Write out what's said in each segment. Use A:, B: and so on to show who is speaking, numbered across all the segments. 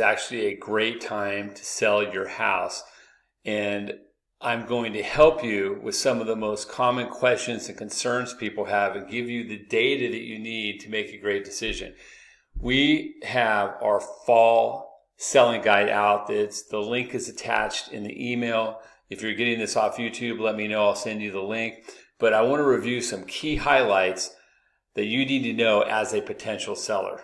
A: is actually a great time to sell your house. And I'm going to help you with some of the most common questions and concerns people have and give you the data that you need to make a great decision. We have our fall selling guide out. The link is attached in the email. If you're getting this off YouTube, let me know. I'll send you the link. But I want to review some key highlights that you need to know as a potential seller.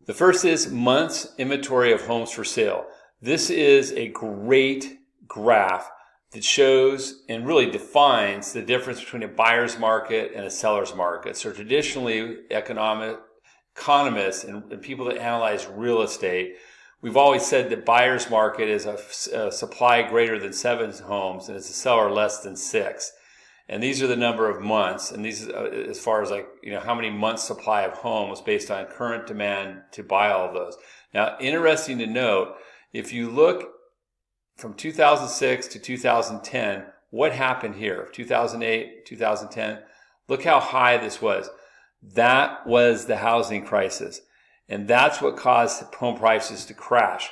A: The first is months inventory of homes for sale. This is a great graph that shows and really defines the difference between a buyer's market and a seller's market. So traditionally, economists and people that analyze real estate, we've always said that buyer's market is a supply greater than 7 homes and it's a seller less than 6. And these are the number of months, and these as far as how many months supply of homes based on current demand to buy all of those. Now, interesting to note, if you look from 2006 to 2010, what happened here? 2008, 2010, look how high this was. That was the housing crisis, and that's what caused home prices to crash.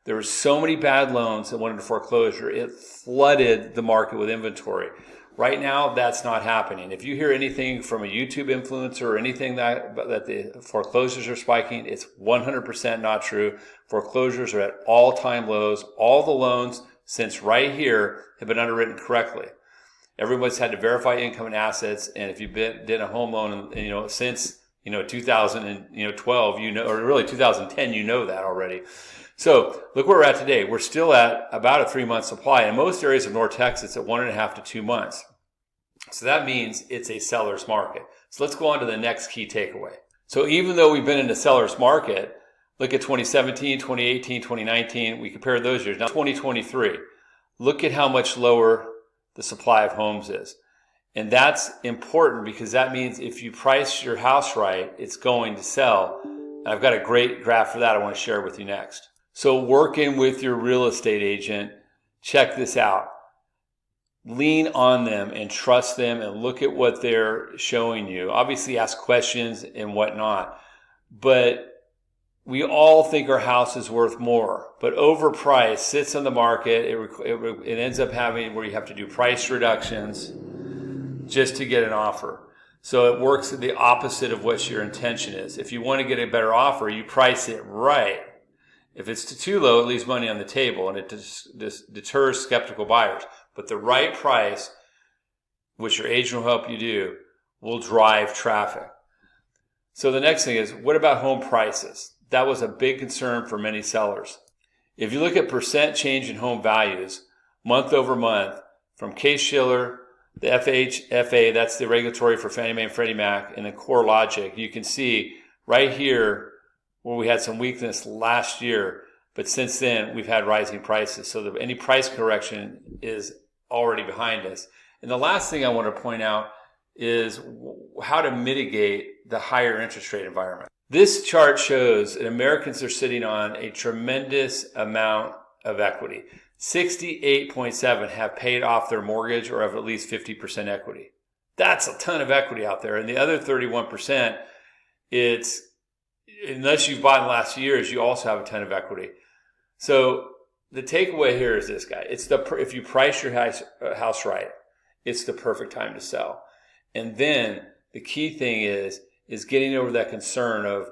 A: There were so many bad loans that went into foreclosure, it flooded the market with inventory. Right now, that's not happening. If you hear anything from a YouTube influencer or anything that the foreclosures are spiking, it's 100% not true. Foreclosures are at all-time lows. All the loans since right here have been underwritten correctly. Everyone's had to verify income and assets, and if you've did a home loan, since 2012, or really 2010, you know that already. So look where we're at today. We're still at about a 3-month supply. In most areas of North Texas, at 1.5 to 2 months. So that means it's a seller's market. So let's go on to the next key takeaway. So even though we've been in a seller's market, look at 2017, 2018, 2019. We compared those years. Now 2023, look at how much lower the supply of homes is. And that's important because that means if you price your house right, it's going to sell. And I've got a great graph for that I want to share with you next. So working with your real estate agent, check this out. Lean on them and trust them and look at what they're showing you. Obviously ask questions and whatnot. But we all think our house is worth more. But overpriced sits on the market. It ends up having where you have to do price reductions just to get an offer. So it works the opposite of what your intention is. If you want to get a better offer, you price it right. If it's too low, it leaves money on the table and it deters skeptical buyers. But the right price, which your agent will help you do, will drive traffic. So the next thing is, what about home prices? That was a big concern for many sellers. If you look at percent change in home values, month over month, from Case-Shiller, the FHFA, that's the regulatory for Fannie Mae and Freddie Mac, and the CoreLogic, you can see right here where we had some weakness last year, but since then we've had rising prices. So any price correction is already behind us. And the last thing I want to point out is how to mitigate the higher interest rate environment. This chart shows that Americans are sitting on a tremendous amount of equity. 68.7 have paid off their mortgage or have at least 50% equity. That's a ton of equity out there. And the other 31%, unless you've bought in the last years, you also have a ton of equity. So the takeaway here is this, guy. If you price your house right, it's the perfect time to sell. And then the key thing is getting over that concern of,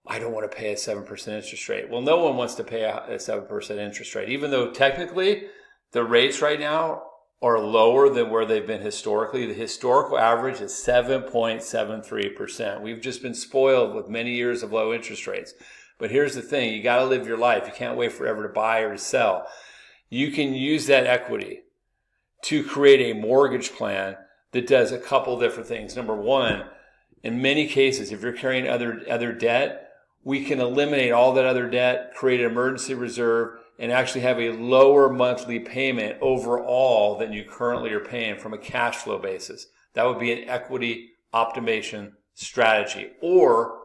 A: I don't want to pay a 7% interest rate. Well, no one wants to pay a 7% interest rate, even though technically the rates right now are lower than where they've been historically. The historical average is 7.73%. We've just been spoiled with many years of low interest rates. But here's the thing, you got to live your life. You can't wait forever to buy or to sell. You can use that equity to create a mortgage plan that does a couple different things. Number one, in many cases, if you're carrying other debt, we can eliminate all that other debt, create an emergency reserve, and actually have a lower monthly payment overall than you currently are paying from a cash flow basis. That would be an equity optimization strategy. Or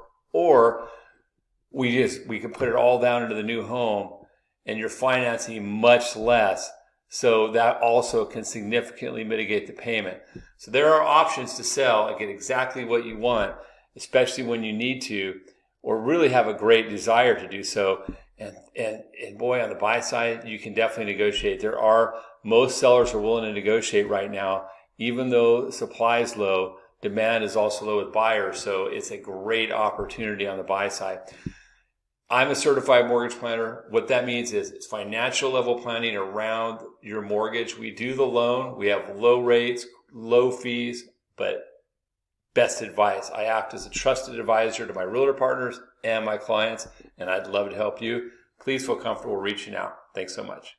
A: we can put it all down into the new home and you're financing much less. So that also can significantly mitigate the payment. So there are options to sell and get exactly what you want, especially when you need to, or really have a great desire to do so. And boy, on the buy side, you can definitely negotiate. Most sellers are willing to negotiate right now, even though supply is low. Demand is also low with buyers, so it's a great opportunity on the buy side. I'm a certified mortgage planner. What that means is it's financial level planning around your mortgage. We do the loan. We have low rates, low fees, but best advice. I act as a trusted advisor to my realtor partners and my clients, and I'd love to help you. Please feel comfortable reaching out. Thanks so much.